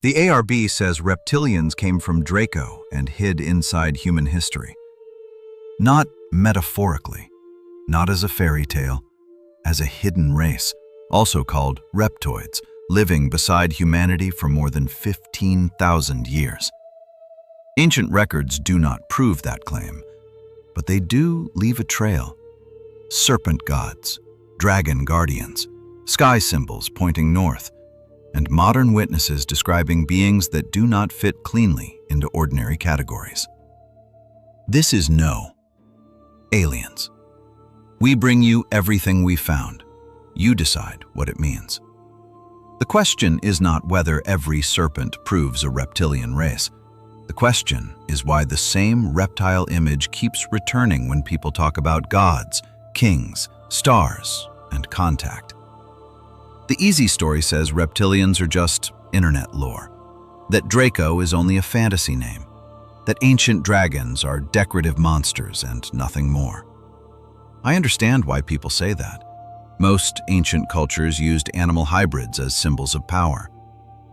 The ARB says reptilians came from Draco and hid inside human history. Not metaphorically, not as a fairy tale, as a hidden race, also called reptoids, living beside humanity for more than 15,000 years. Ancient records do not prove that claim, but they do leave a trail. Serpent gods, dragon guardians, sky symbols pointing north, and modern witnesses describing beings that do not fit cleanly into ordinary categories. This is No. Aliens. We bring you everything we found. You decide what it means. The question is not whether every serpent proves a reptilian race. The question is why the same reptile image keeps returning when people talk about gods, kings, stars, and contact. The easy story says reptilians are just internet lore, that Draco is only a fantasy name, that ancient dragons are decorative monsters and nothing more. I understand why people say that. Most ancient cultures used animal hybrids as symbols of power.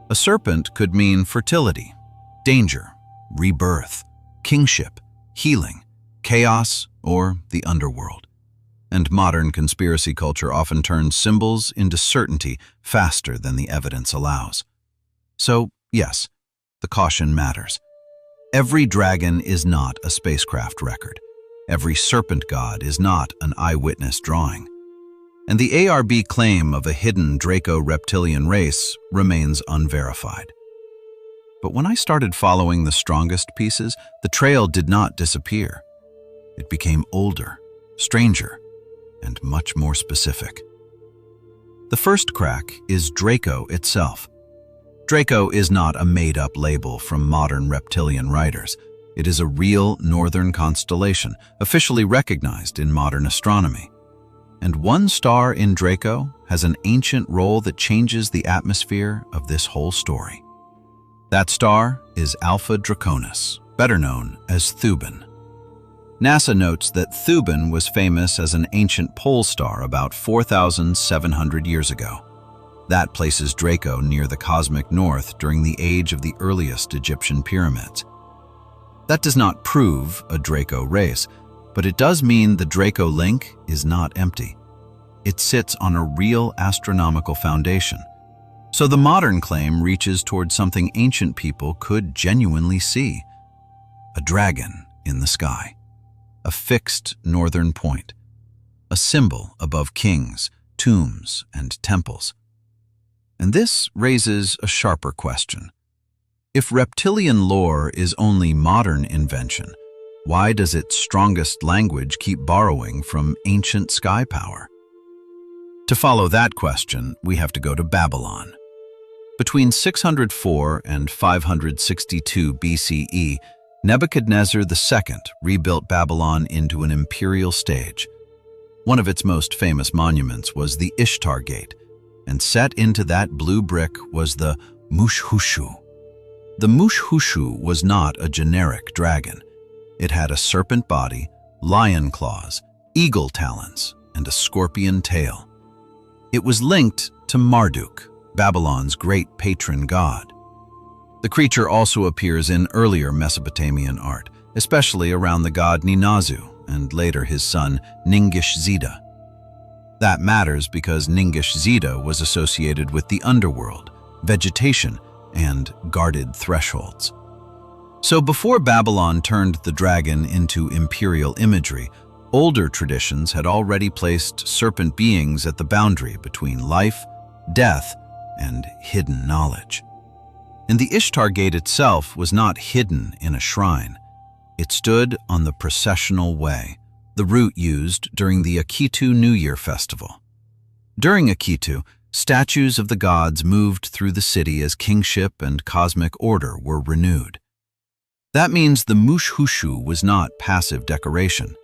A serpent could mean fertility, danger, rebirth, kingship, healing, chaos, or the underworld. And modern conspiracy culture often turns symbols into certainty faster than the evidence allows. So, yes, the caution matters. Every dragon is not a spacecraft record. Every serpent god is not an eyewitness drawing. And the ARB claim of a hidden Draco-reptilian race remains unverified. But when I started following the strongest pieces, the trail did not disappear. It became older, stranger, and much more specific. The first crack is Draco itself. Draco is not a made-up label from modern reptilian writers. It is a real northern constellation, officially recognized in modern astronomy. And one star in Draco has an ancient role that changes the atmosphere of this whole story. That star is Alpha Draconis, better known as Thuban. NASA notes that Thuban was famous as an ancient pole star about 4,700 years ago. That places Draco near the cosmic north during the age of the earliest Egyptian pyramids. That does not prove a Draco race, but it does mean the Draco link is not empty. It sits on a real astronomical foundation. So the modern claim reaches towards something ancient people could genuinely see: a dragon in the sky, a fixed northern point, a symbol above kings, tombs, and temples. And this raises a sharper question. If reptilian lore is only modern invention, why does its strongest language keep borrowing from ancient sky power? To follow that question, we have to go to Babylon. Between 604 and 562 BCE, Nebuchadnezzar II rebuilt Babylon into an imperial stage. One of its most famous monuments was the Ishtar Gate, and set into that blue brick was the mushhushshu. The mushhushshu was not a generic dragon. It had a serpent body, lion claws, eagle talons, and a scorpion tail. It was linked to Marduk, Babylon's great patron god. The creature also appears in earlier Mesopotamian art, especially around the god Ninazu and later his son Ningish-Zida. That matters because Ningish-Zida was associated with the underworld, vegetation, and guarded thresholds. So before Babylon turned the dragon into imperial imagery, older traditions had already placed serpent beings at the boundary between life, death, and hidden knowledge. And the Ishtar Gate itself was not hidden in a shrine. It stood on the processional way, the route used during the Akitu New Year festival. During Akitu, statues of the gods moved through the city as kingship and cosmic order were renewed. That means the mushhushshu was not passive decoration.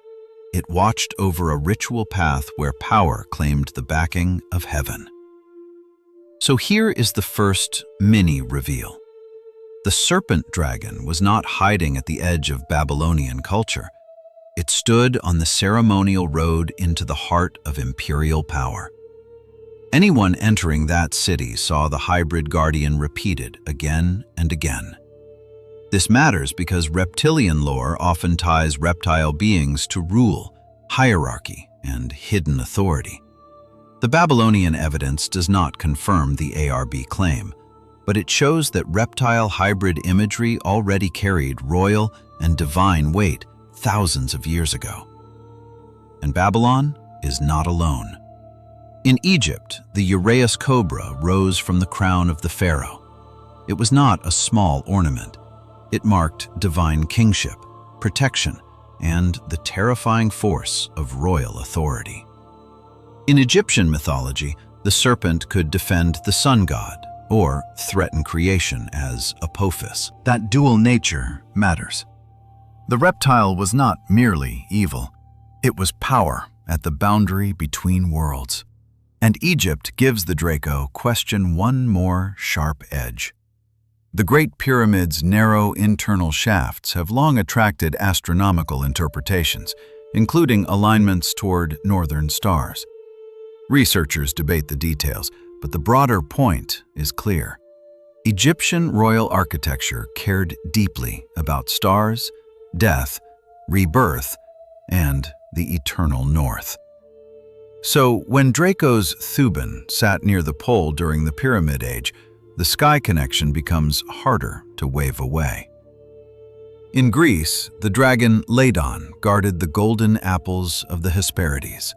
It watched over a ritual path where power claimed the backing of heaven. So here is the first mini-reveal. The serpent-dragon was not hiding at the edge of Babylonian culture. It stood on the ceremonial road into the heart of imperial power. Anyone entering that city saw the hybrid guardian repeated again and again. This matters because reptilian lore often ties reptile beings to rule, hierarchy, and hidden authority. The Babylonian evidence does not confirm the ARB claim, but it shows that reptile hybrid imagery already carried royal and divine weight thousands of years ago. And Babylon is not alone. In Egypt, the uraeus cobra rose from the crown of the pharaoh. It was not a small ornament. It marked divine kingship, protection, and the terrifying force of royal authority. In Egyptian mythology, the serpent could defend the sun god or threaten creation as Apophis. That dual nature matters. The reptile was not merely evil. It was power at the boundary between worlds. And Egypt gives the Draco question one more sharp edge. The Great Pyramid's narrow internal shafts have long attracted astronomical interpretations, including alignments toward northern stars. Researchers debate the details, but the broader point is clear. Egyptian royal architecture cared deeply about stars, death, rebirth, and the eternal north. So when Draco's Thuban sat near the pole during the Pyramid Age, the sky connection becomes harder to wave away. In Greece, the dragon Ladon guarded the golden apples of the Hesperides.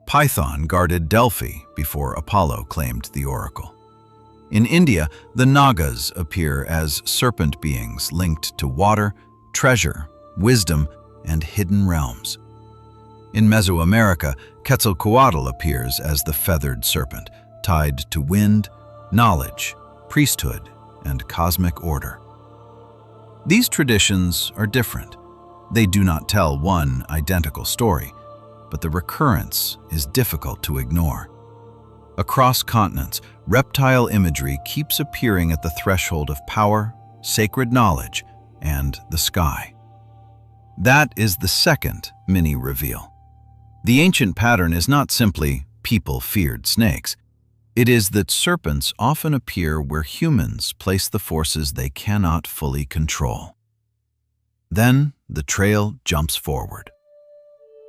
Python guarded Delphi before Apollo claimed the oracle. In India, the Nagas appear as serpent beings linked to water, treasure, wisdom, and hidden realms. In Mesoamerica, Quetzalcoatl appears as the feathered serpent, tied to wind, knowledge, priesthood, and cosmic order. These traditions are different. They do not tell one identical story, but the recurrence is difficult to ignore. Across continents, reptile imagery keeps appearing at the threshold of power, sacred knowledge, and the sky. That is the second mini-reveal. The ancient pattern is not simply people feared snakes. It is that serpents often appear where humans place the forces they cannot fully control. Then the trail jumps forward.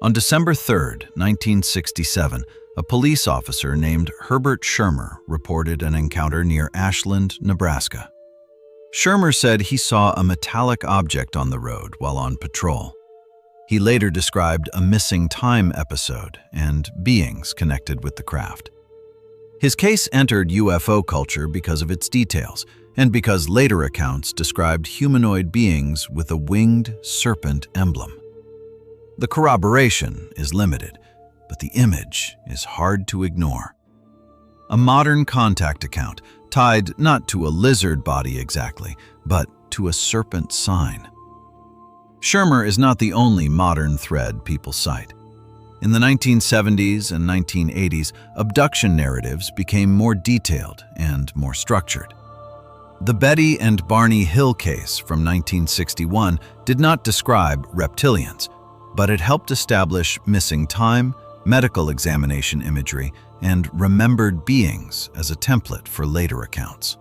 On December 3, 1967, a police officer named Herbert Schirmer reported an encounter near Ashland, Nebraska. Schirmer said he saw a metallic object on the road while on patrol. He later described a missing time episode and beings connected with the craft. His case entered UFO culture because of its details, and because later accounts described humanoid beings with a winged serpent emblem. The corroboration is limited, but the image is hard to ignore. A modern contact account tied not to a lizard body exactly, but to a serpent sign. Schirmer is not the only modern thread people cite. In the 1970s and 1980s, abduction narratives became more detailed and more structured. The Betty and Barney Hill case from 1961 did not describe reptilians, but it helped establish missing time, medical examination imagery, and remembered beings as a template for later accounts.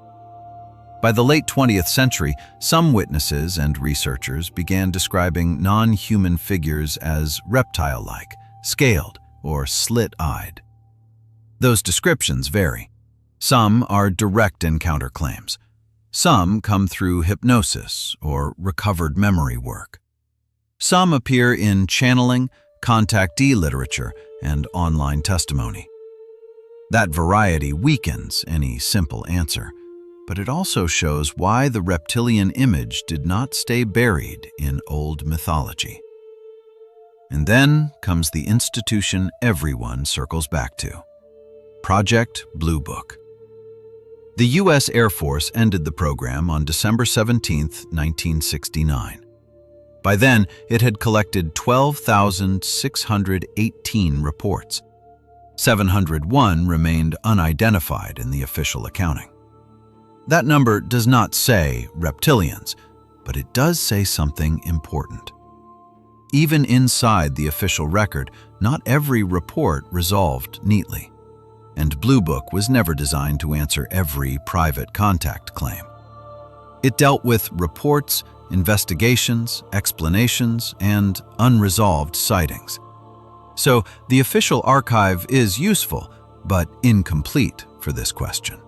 By the late 20th century, some witnesses and researchers began describing non-human figures as reptile-like, scaled, or slit-eyed. Those descriptions vary. Some are direct encounter claims. Some come through hypnosis or recovered memory work. Some appear in channeling, contactee literature, and online testimony. That variety weakens any simple answer, but it also shows why the reptilian image did not stay buried in old mythology. And then comes the institution everyone circles back to: Project Blue Book. The U.S. Air Force ended the program on December 17, 1969. By then, it had collected 12,618 reports. 701 remained unidentified in the official accounting. That number does not say reptilians, but it does say something important. Even inside the official record, not every report resolved neatly. and Blue Book was never designed to answer every private contact claim. It dealt with reports, investigations, explanations, and unresolved sightings. So the official archive is useful, but incomplete for this question.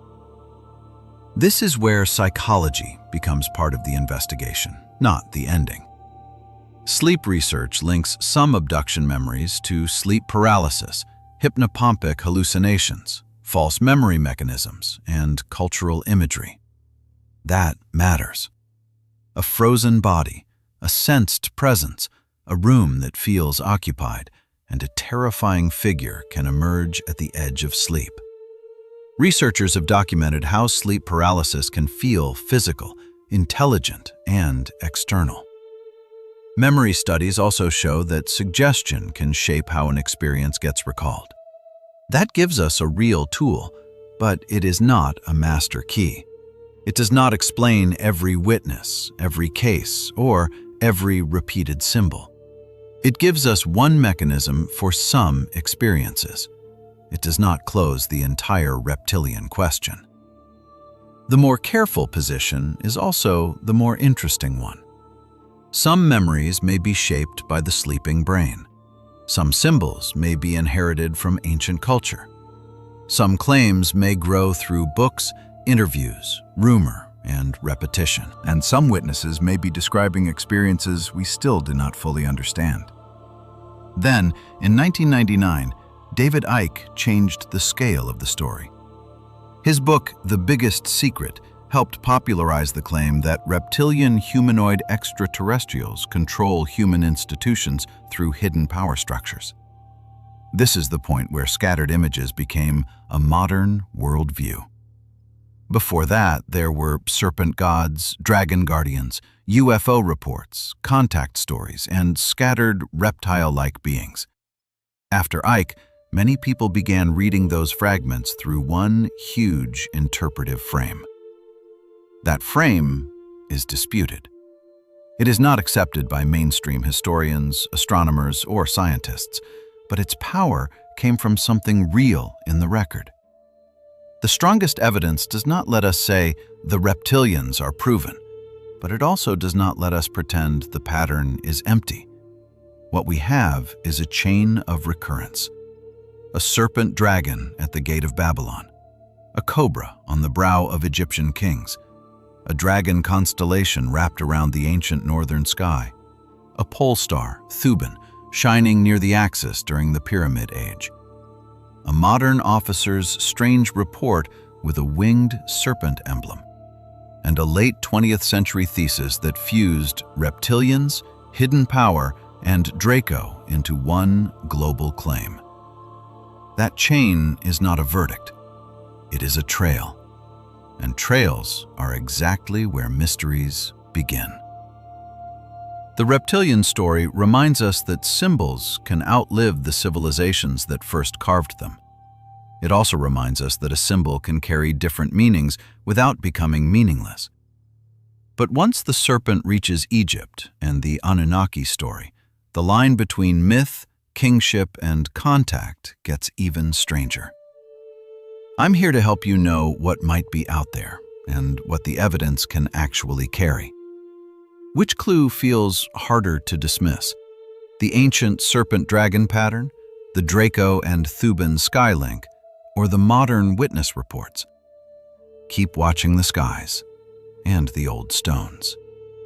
This is where psychology becomes part of the investigation, not the ending. Sleep research links some abduction memories to sleep paralysis, hypnopompic hallucinations, false memory mechanisms, and cultural imagery. That matters. A frozen body, a sensed presence, a room that feels occupied, and a terrifying figure can emerge at the edge of sleep. Researchers have documented how sleep paralysis can feel physical, intelligent, and external. Memory studies also show that suggestion can shape how an experience gets recalled. That gives us a real tool, but it is not a master key. It does not explain every witness, every case, or every repeated symbol. It gives us one mechanism for some experiences. It does not close the entire reptilian question. The more careful position is also the more interesting one. Some memories may be shaped by the sleeping brain. Some symbols may be inherited from ancient culture. Some claims may grow through books, interviews, rumor, and repetition. And some witnesses may be describing experiences we still do not fully understand. Then, in 1999, David Icke changed the scale of the story. His book, The Biggest Secret, helped popularize the claim that reptilian humanoid extraterrestrials control human institutions through hidden power structures. This is the point where scattered images became a modern worldview. Before that, there were serpent gods, dragon guardians, UFO reports, contact stories, and scattered reptile-like beings. After Icke, many people began reading those fragments through one huge interpretive frame. That frame is disputed. It is not accepted by mainstream historians, astronomers, or scientists, but its power came from something real in the record. The strongest evidence does not let us say the reptilians are proven, but it also does not let us pretend the pattern is empty. What we have is a chain of recurrence. A serpent-dragon at the gate of Babylon, a cobra on the brow of Egyptian kings, a dragon constellation wrapped around the ancient northern sky, a pole star, Thuban, shining near the axis during the Pyramid Age, a modern officer's strange report with a winged serpent emblem, and a late 20th century thesis that fused reptilians, hidden power, and Draco into one global claim. That chain is not a verdict, it is a trail. And trails are exactly where mysteries begin. The reptilian story reminds us that symbols can outlive the civilizations that first carved them. It also reminds us that a symbol can carry different meanings without becoming meaningless. But once the serpent reaches Egypt and the Anunnaki story, the line between myth, kingship, and contact gets even stranger. I'm here to help you know what might be out there and what the evidence can actually carry. Which clue feels harder to dismiss? The ancient serpent-dragon pattern, the Draco and Thuban skylink, or the modern witness reports? Keep watching the skies and the old stones.